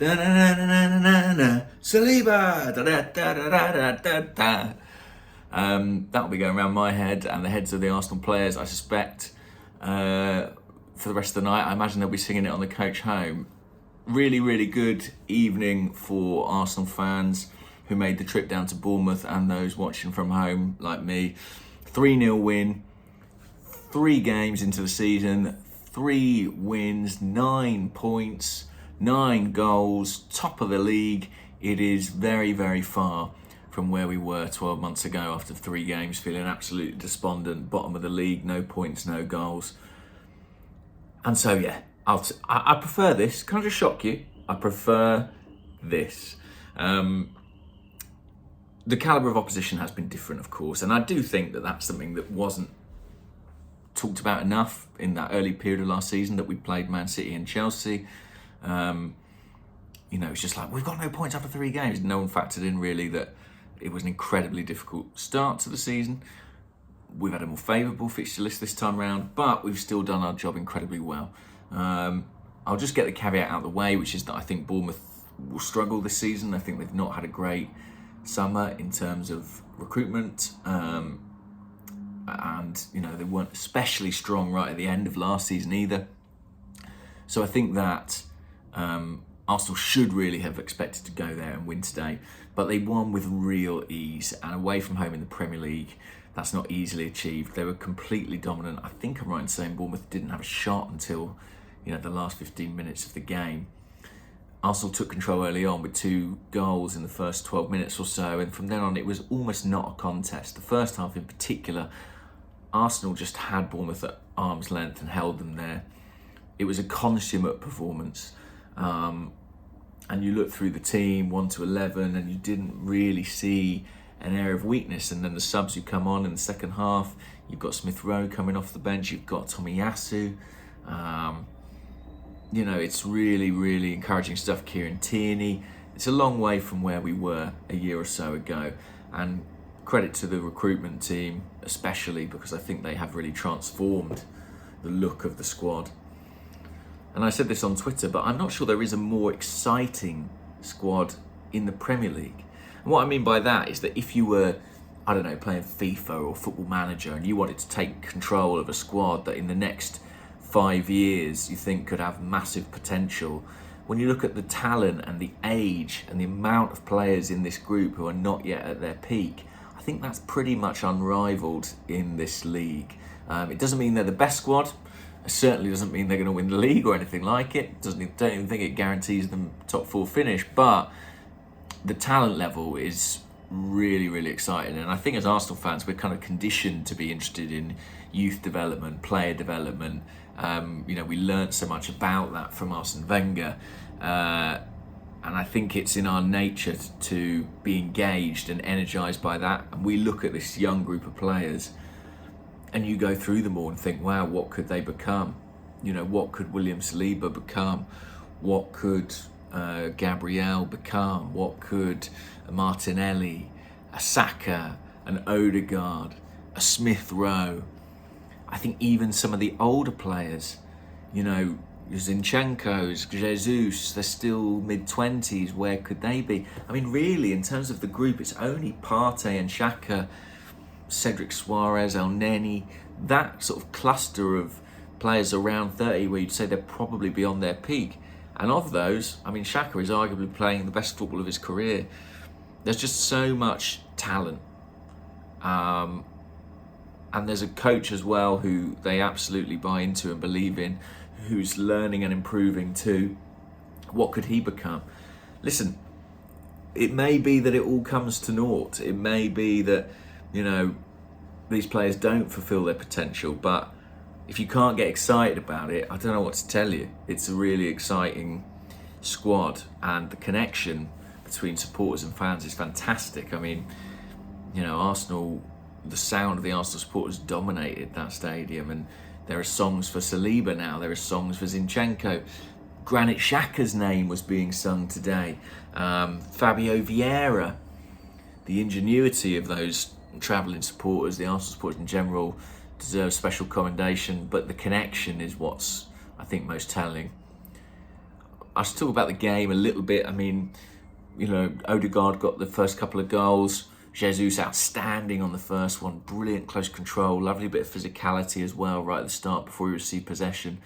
Da-da-da-da-da-da-da. Saliba. Da-da-da-da-da-da-da. That'll be going around my head and the heads of the Arsenal players, I suspect, for the rest of the night. I imagine they'll be singing it on the coach home. Really, really good evening for Arsenal fans who made the trip down to Bournemouth and those watching from home like me. 3-0 win, 3 games into the season, 3 wins, 9 points, 9 goals, top of the league. It is very, very far from where we were 12 months ago after 3 games, feeling absolutely despondent, bottom of the league, no points, no goals. And so, yeah, I prefer this. Can I just shock you? I prefer this. The calibre of opposition has been different, of course, and I do think that that's something that wasn't talked about enough in that early period of last season that we played Man City and Chelsea. It's just like, we've got no points after 3 games. No one factored in really that it was an incredibly difficult start to the season. We've had a more favourable fixture list this time round, but we've still done our job incredibly well. I'll just get the caveat out of the way, which is that I think Bournemouth will struggle this season. I think they've not had a great summer in terms of recruitment, and they weren't especially strong right at the end of last season either. So I think that Arsenal should really have expected to go there and win today, but they won with real ease, and away from home in the Premier League, that's not easily achieved. They were completely dominant. I think I'm right in saying Bournemouth didn't have a shot until the last 15 minutes of the game. Arsenal took control early on with 2 goals in the first 12 minutes or so, and from then on it was almost not a contest. The first half in particular, Arsenal just had Bournemouth at arm's length and held them there. It was a consummate performance. And you look through the team, 1 to 11, and you didn't really see an area of weakness. And then the subs who come on in the second half, you've got Smith Rowe coming off the bench, you've got Tomiyasu. It's really, really encouraging stuff. Kieran Tierney. It's a long way from where we were a year or so ago. And credit to the recruitment team, especially because I think they have really transformed the look of the squad. And I said this on Twitter, but I'm not sure there is a more exciting squad in the Premier League. And what I mean by that is that if you were, playing FIFA or Football Manager and you wanted to take control of a squad that in the next 5 years you think could have massive potential, when you look at the talent and the age and the amount of players in this group who are not yet at their peak, I think that's pretty much unrivaled in this league. It doesn't mean they're the best squad. It certainly doesn't mean they're going to win the league or anything like it. Don't even think it guarantees them top 4 finish, but the talent level is really, really exciting. And I think as Arsenal fans, we're kind of conditioned to be interested in youth development, player development. We learnt so much about that from Arsene Wenger. And I think it's in our nature to be engaged and energised by that. And we look at this young group of players and you go through them all and think, wow, what could they become? What could William Saliba become? What could Gabriel become? What could a Martinelli, a Saka, an Odegaard, a Smith Rowe? I think even some of the older players, Zinchenko's, Jesus, they're still mid-20s. Where could they be? I mean, really, in terms of the group, it's only Partey and Xhaka, Cedric Suarez, El Neni, that sort of cluster of players around 30 where you'd say they're probably beyond their peak. And of those, Xhaka is arguably playing the best football of his career. There's just so much talent. And there's a coach as well who they absolutely buy into and believe in, who's learning and improving too. What could he become? Listen, it may be that it all comes to naught. It may be that these players don't fulfill their potential, but if you can't get excited about it, I don't know what to tell you. It's a really exciting squad, and the connection between supporters and fans is fantastic. Arsenal, the sound of the Arsenal supporters dominated that stadium, and there are songs for Saliba now, there are songs for Zinchenko. Granit Xhaka's name was being sung today. Fabio Vieira. The ingenuity of those travelling supporters, the Arsenal supporters in general, deserve special commendation, but the connection is what's, I think, most telling. I should talk about the game a little bit. I mean, you know, Odegaard got the first couple of goals. Jesus outstanding on the first one. Brilliant close control. Lovely bit of physicality as well right at the start before he received possession.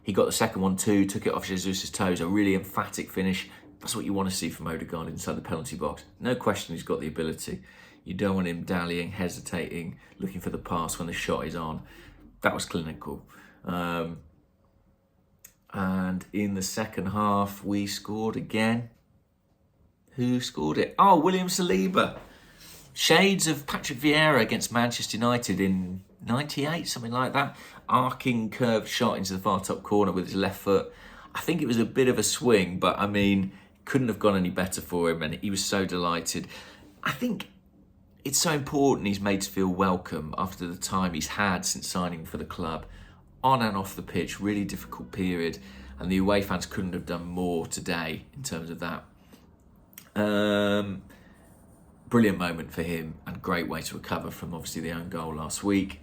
He got the second one too, took it off Jesus' toes. A really emphatic finish. That's what you want to see from Odegaard inside the penalty box. No question he's got the ability. You don't want him dallying, hesitating, looking for the pass when the shot is on. That was clinical. And in the second half, we scored again. Who scored it? Oh, William Saliba. Shades of Patrick Vieira against Manchester United in 98, something like that. Arcing curved shot into the far top corner with his left foot. I think it was a bit of a swing, but I mean, couldn't have gone any better for him, and he was so delighted. I think it's so important he's made to feel welcome after the time he's had since signing for the club. On and off the pitch, really difficult period, and the away fans couldn't have done more today in terms of that. Brilliant moment for him, and great way to recover from obviously the own goal last week.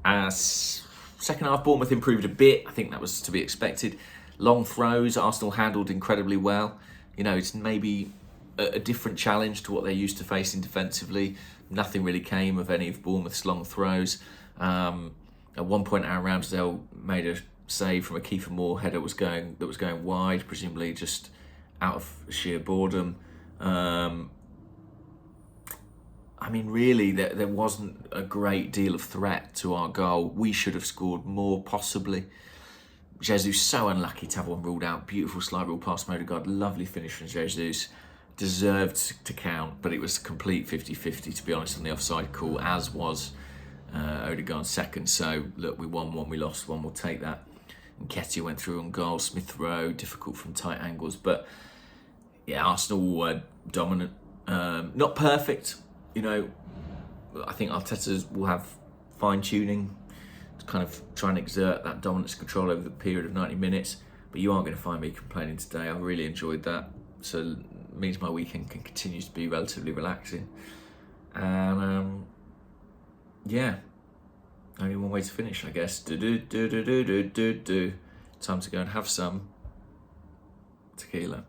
Second half, Bournemouth improved a bit. I think that was to be expected. Long throws, Arsenal handled incredibly well. You know, it's maybe a different challenge to what they're used to facing defensively. Nothing really came of any of Bournemouth's long throws. At one point, Aaron Ramsdale made a save from a Kiefer Moore header that was going wide, presumably just out of sheer boredom. I mean, really, there wasn't a great deal of threat to our goal. We should have scored more, possibly. Jesus, so unlucky to have one ruled out. Beautiful slide rule past Odegaard. Lovely finish from Jesus. Deserved to count, but it was a complete 50-50, to be honest, on the offside call, as was Odegaard's second. So, look, we won one, we lost one. We'll take that. Nketiah went through on goal. Smith Rowe, difficult from tight angles. But, yeah, Arsenal were dominant. Not perfect. You know, I think Arteta will have fine-tuning to kind of try and exert that dominance control over the period of 90 minutes. But you aren't going to find me complaining today. I really enjoyed that. So it means my weekend can continue to be relatively relaxing. And, yeah, only one way to finish, I guess. Time to go and have some tequila.